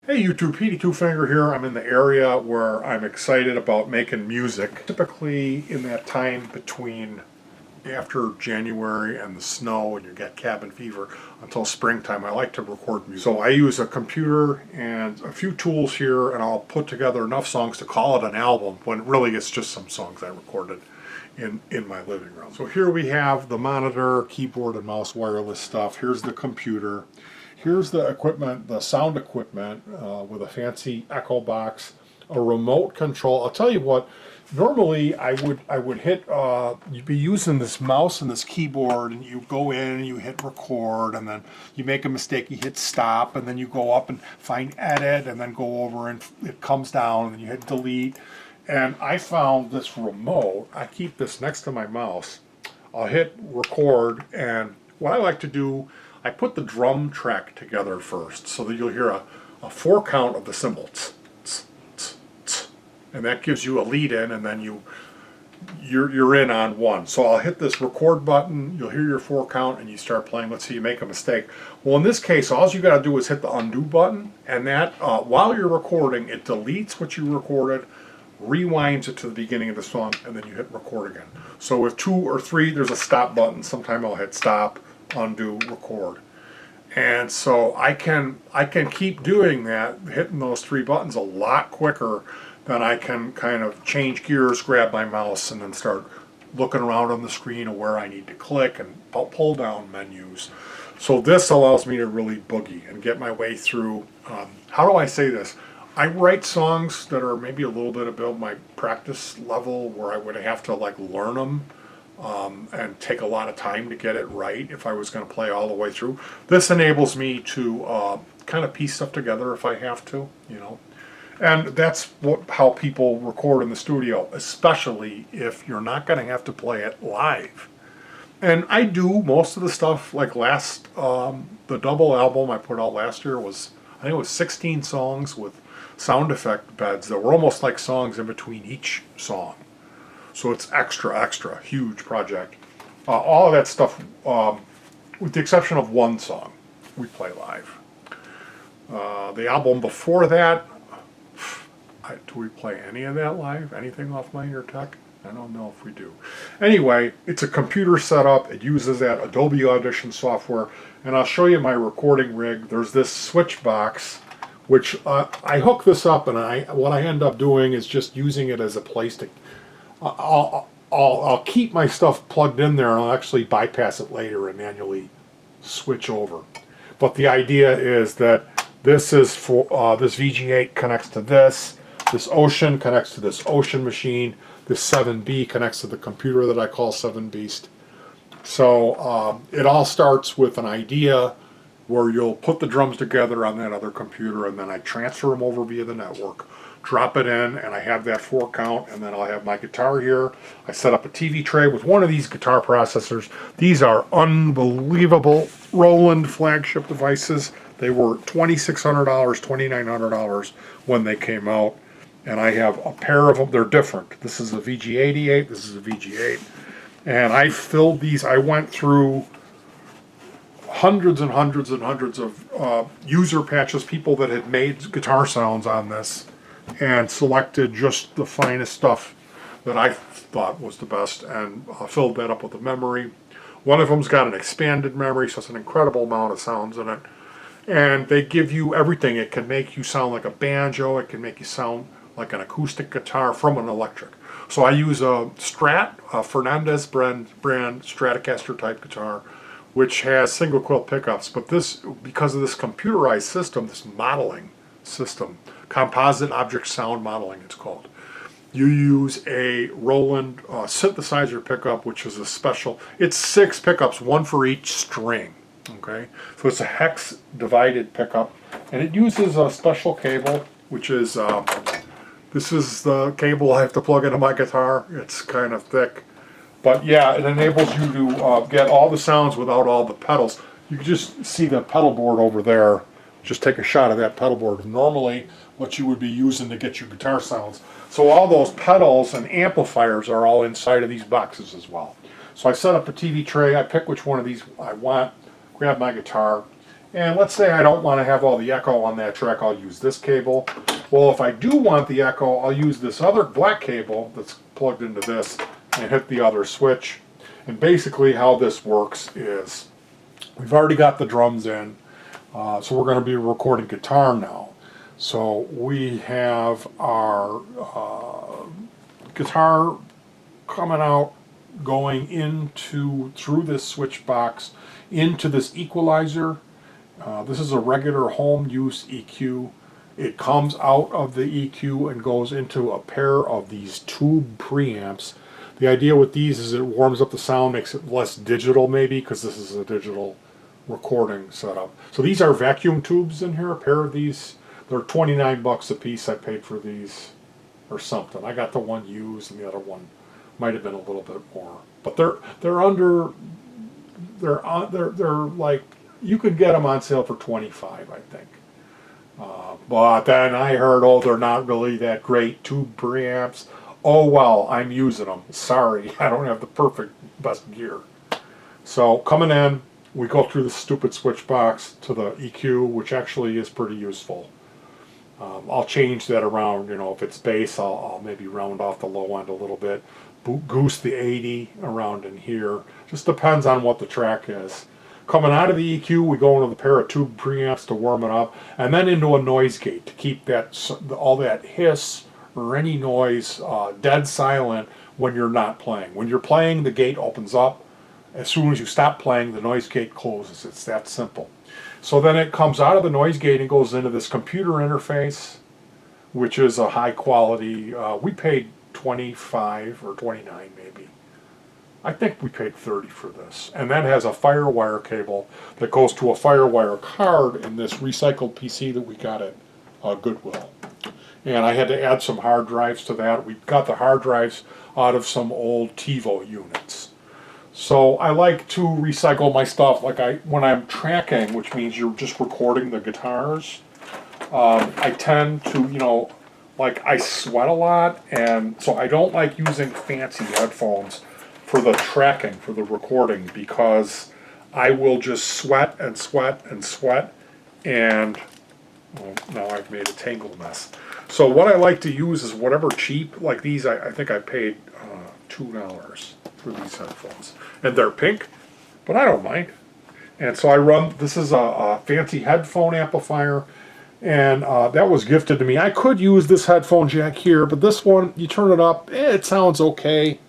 Hey YouTube, petey twofinger here. I'm in the area where I'm excited about making music. Typically in that time between after January and the snow and you get cabin fever until springtime, I like to record music. So I use a computer and a few tools here and I'll put together enough songs to call it an album when really it's just some songs I recorded in my living room. So here we have the monitor, keyboard and mouse wireless stuff. Here's the computer. Here's the equipment, the sound equipment with a fancy echo box, a remote control. I'll tell you what, normally I would hit, you'd be using this mouse and this keyboard and you go in and you hit record and then you make a mistake, you hit stop and then you go up and find edit and then go over and it comes down and you hit delete. And I found this remote, I keep this next to my mouse. I'll hit record and what I like to do, I put the drum track together first so that you'll hear a 4 count of the cymbal. Tss, tss, tss, tss. And that gives you a lead in and then you're in on one. So I'll hit this record button, you'll hear your 4 count and you start playing. Let's say you make a mistake. Well, in this case, all you got to do is hit the undo button and that while you're recording, it deletes what you recorded, rewinds it to the beginning of the song, and then you hit record again. So with 2 or 3, there's a stop button. Sometime I'll hit stop, undo, record. And so I can keep doing that, hitting those 3 buttons a lot quicker than I can kind of change gears, grab my mouse, and then start looking around on the screen of where I need to click and pull down menus. So this allows me to really boogie and get my way through. How do I say this? I write songs that are maybe a little bit above my practice level where I would have to like learn them and take a lot of time to get it right if I was going to play all the way through. This enables me to kind of piece stuff together if I have to, you know. And that's how people record in the studio, especially if you're not going to have to play it live. And I do most of the stuff like the double album I put out last year was, I think it was 16 songs with sound effect beds that were almost like songs in between each song. So it's extra, huge project. All of that stuff, with the exception of one song, we play live. The album before that, do we play any of that live? Anything off my ear tech? I don't know if we do. Anyway, it's a computer setup. It uses that Adobe Audition software. And I'll show you my recording rig. There's this switch box, which I hook this up, and what I end up doing is just using it as a place to. I'll keep my stuff plugged in there, and I'll actually bypass it later and manually switch over. But the idea is that this is for this VG8 connects to this Ocean connects to this Ocean machine, this 7B connects to the computer that I call 7Beast. So it all starts with an idea where you'll put the drums together on that other computer, and then I transfer them over via the network, drop it in, and I have that 4 count, and then I'll have my guitar here. I set up a TV tray with one of these guitar processors. These are unbelievable Roland flagship devices. They were $2,600, $2,900 when they came out, and I have a pair of them. They're different. This is a VG88, this is a VG8, and I filled these. I went through hundreds and hundreds and hundreds of user patches, people that had made guitar sounds on this, and selected just the finest stuff that I thought was the best and filled that up with the memory. One of them's got an expanded memory, so it's an incredible amount of sounds in it. And they give you everything. It can make you sound like a banjo, it can make you sound like an acoustic guitar from an electric. So I use a Strat, a Fernandez brand Stratocaster type guitar, which has single coil pickups. But this, because of this computerized system, this modeling system, composite object sound modeling it's called, you use a Roland synthesizer pickup, which is a special, it's 6 pickups, 1 for each string. Okay, so it's a hex divided pickup, and it uses a special cable, which is this is the cable I have to plug into my guitar. It's kind of thick, but yeah, it enables you to get all the sounds without all the pedals. You can just see the pedal board over there. Just take a shot of that pedal board. Normally, what you would be using to get your guitar sounds. So all those pedals and amplifiers are all inside of these boxes as well. So I set up a TV tray. I pick which one of these I want. Grab my guitar, And let's say I don't want to have all the echo on that track, I'll use this cable. Well, if I do want the echo, I'll use this other black cable that's plugged into this and hit the other switch. And basically how this works is, we've already got the drums in, so we're going to be recording guitar now. So we have our guitar coming out, going into, through this switch box, into this equalizer. This is a regular home use EQ. It comes out of the EQ and goes into a pair of these tube preamps. The idea with these is it warms up the sound, makes it less digital maybe, because this is a digital recording setup. So these are vacuum tubes in here, a pair of these. They're 29 bucks a piece. I paid for these or something. I got the one used and the other one might have been a little bit more. But they're like, you could get them on sale for 25, I think. But then I heard, oh, they're not really that great tube preamps. Oh well, I'm using them. Sorry, I don't have the perfect best gear. So coming in, we go through the stupid switch box to the EQ, which actually is pretty useful. I'll change that around, you know, if it's bass, I'll maybe round off the low end a little bit, goose the 80 around in here. Just depends on what the track is. Coming out of the EQ, we go into the pair of tube preamps to warm it up, and then into a noise gate to keep that all that hiss or any noise dead silent when you're not playing. When you're playing, the gate opens up. As soon as you stop playing, the noise gate closes. It's that simple. So then it comes out of the noise gate and goes into this computer interface, which is a high quality. We paid 25 or 29 maybe. I think we paid 30 for this. And that has a FireWire cable that goes to a FireWire card in this recycled PC that we got at Goodwill. And I had to add some hard drives to that. We got the hard drives out of some old TiVo units. So I like to recycle my stuff like when I'm tracking, which means you're just recording the guitars. I tend to, you know, like I sweat a lot, and so I don't like using fancy headphones for the tracking, for the recording, because I will just sweat and sweat and sweat, and well, now I've made a tangle mess. So what I like to use is whatever cheap, like these, I think I paid $2 for these headphones. And they're pink, but I don't mind. And so I run, this is a fancy headphone amplifier, and that was gifted to me. I could use this headphone jack here, but this one, you turn it up, it sounds okay.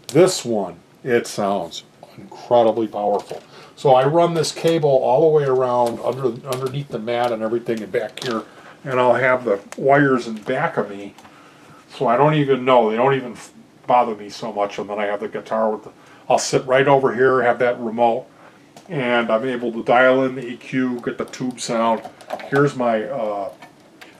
This one, it sounds incredibly powerful. So I run this cable all the way around underneath the mat and everything and back here, and I'll have the wires in back of me, so I don't even know, they don't even bother me so much. And then I have the guitar with I'll sit right over here, have that remote, and I'm able to dial in the EQ, get the tube sound. Here's my, the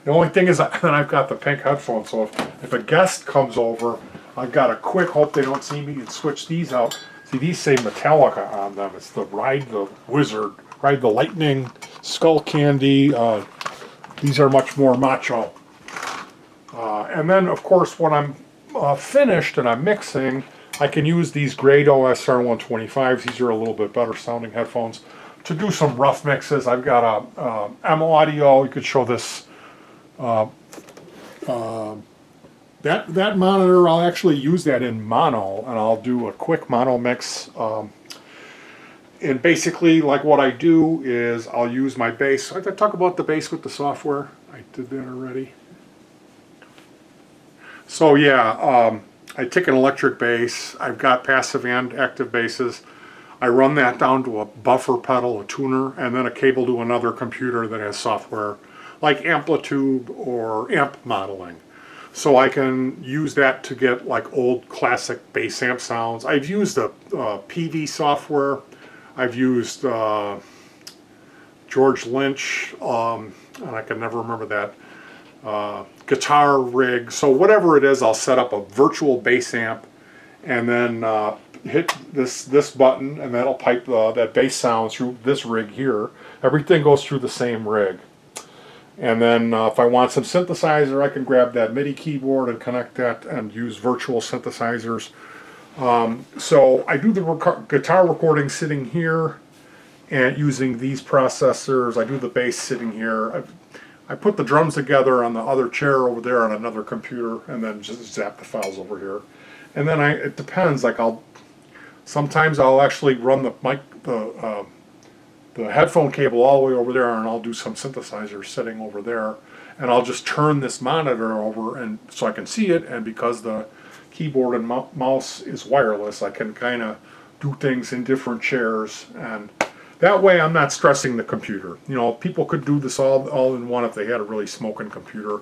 only thing is that I've got the pink headphones, so if a guest comes over, I've got a quick, hope they don't see me, and switch these out. See, these say Metallica on them. It's the Ride the Wizard, Ride the Lightning, Skull Candy. These are much more macho. And then, of course, when I'm finished and I'm mixing, I can use these Grado SR125s. These are a little bit better sounding headphones to do some rough mixes. I've got a M Audio. You could show this. That monitor, I'll actually use that in mono, and I'll do a quick mono mix. And basically, like what I do is I'll use my bass. I talk about the bass with the software. I did that already. So yeah, I take an electric bass. I've got passive and active basses. I run that down to a buffer pedal, a tuner, and then a cable to another computer that has software like Amplitude or amp modeling. So I can use that to get like old classic bass amp sounds. I've used the PV software. I've used George Lynch, and I can never remember that, guitar rig. So whatever it is, I'll set up a virtual bass amp and then hit this button, and that'll pipe that bass sound through this rig here. Everything goes through the same rig. And then if I want some synthesizer, I can grab that MIDI keyboard and connect that and use virtual synthesizers. So I do the guitar recording sitting here, and using these processors. I do the bass sitting here. I put the drums together on the other chair over there on another computer, and then just zap the files over here. And then it depends. Like sometimes I'll actually run the headphone cable all the way over there, and I'll do some synthesizer sitting over there, and I'll just turn this monitor over, and so I can see it. And because the keyboard and mouse is wireless, I can kind of do things in different chairs, and that way I'm not stressing the computer. You know, people could do this all in one if they had a really smoking computer.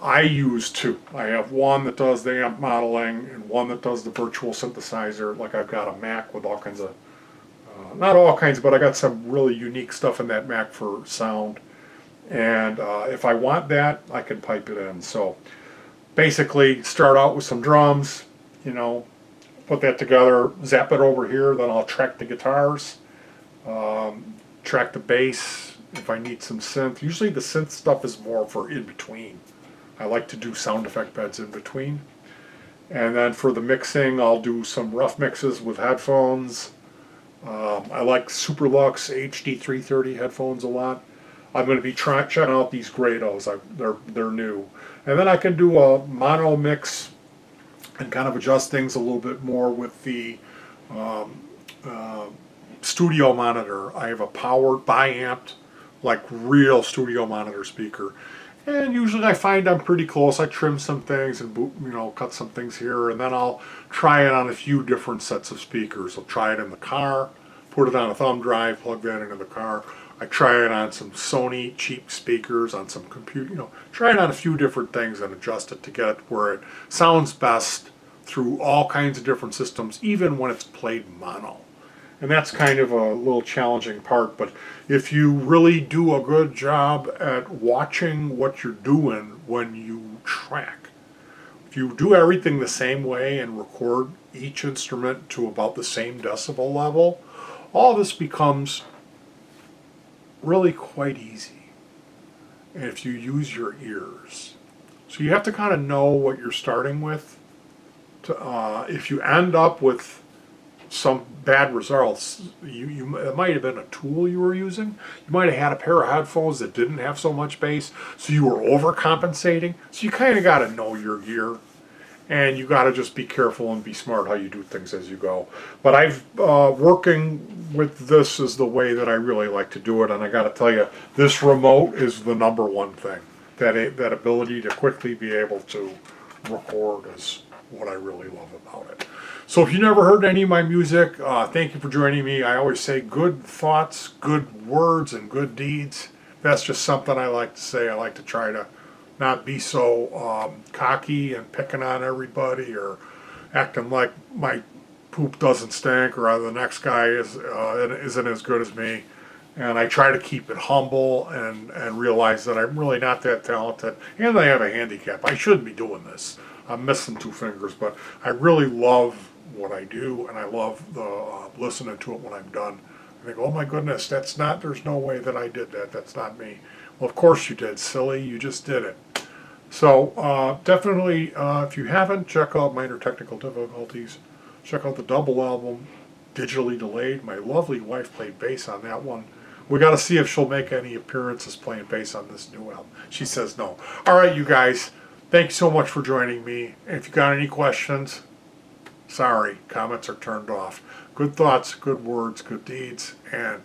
I use two. I have one that does the amp modeling and one that does the virtual synthesizer. Like I've got a Mac with all kinds of, not all kinds, but I got some really unique stuff in that Mac for sound. And if I want that, I can pipe it in. So basically start out with some drums, you know, put that together, zap it over here, then I'll track the guitars. Track the bass if I need some synth. Usually the synth stuff is more for in between. I like to do sound effect beds in between. And then for the mixing, I'll do some rough mixes with headphones. I like Super Lux HD 330 headphones a lot. I'm going to be checking out these Grados. They're new. And then I can do a mono mix and kind of adjust things a little bit more with the studio monitor. I have a powered bi-amped, like real studio monitor speaker, and usually I find I'm pretty close. I trim some things and cut some things here, and then I'll try it on a few different sets of speakers. I'll try it in the car, put it on a thumb drive, plug that into the car. I try it on some Sony cheap speakers, on some computer, try it on a few different things and adjust it to get it where it sounds best through all kinds of different systems, even when it's played mono. And that's kind of a little challenging part, but if you really do a good job at watching what you're doing when you track, if you do everything the same way and record each instrument to about the same decibel level, all this becomes really quite easy. And if you use your ears. So you have to kind of know what you're starting with. If you end up with some bad results, it might have been a tool you were using. You might have had a pair of headphones that didn't have so much bass, so you were overcompensating. So you kind of got to know your gear, and you got to just be careful and be smart how you do things as you go. But I've working with this is the way that I really like to do it, and I got to tell you, this remote is the number one thing. That ability to quickly be able to record is what I really love about it. So if you never heard any of my music, thank you for joining me. I always say good thoughts, good words, and good deeds. That's just something I like to say. I like to try to not be so cocky and picking on everybody or acting like my poop doesn't stink or the next guy isn't as good as me. And I try to keep it humble and realize that I'm really not that talented and I have a handicap. I shouldn't be doing this. I'm missing two fingers, but I really love what I do, and I love listening to it when I'm done. I think, oh my goodness, there's no way that I did that. That's not me. Well, of course you did, silly. You just did it. So definitely, if you haven't, check out Minor Technical Difficulties. Check out the double album, Digitally Delayed. My lovely wife played bass on that one. We got to see if she'll make any appearances playing bass on this new album. She says no. All right, you guys. Thanks so much for joining me. If you got any questions, sorry, comments are turned off. Good thoughts, good words, good deeds, and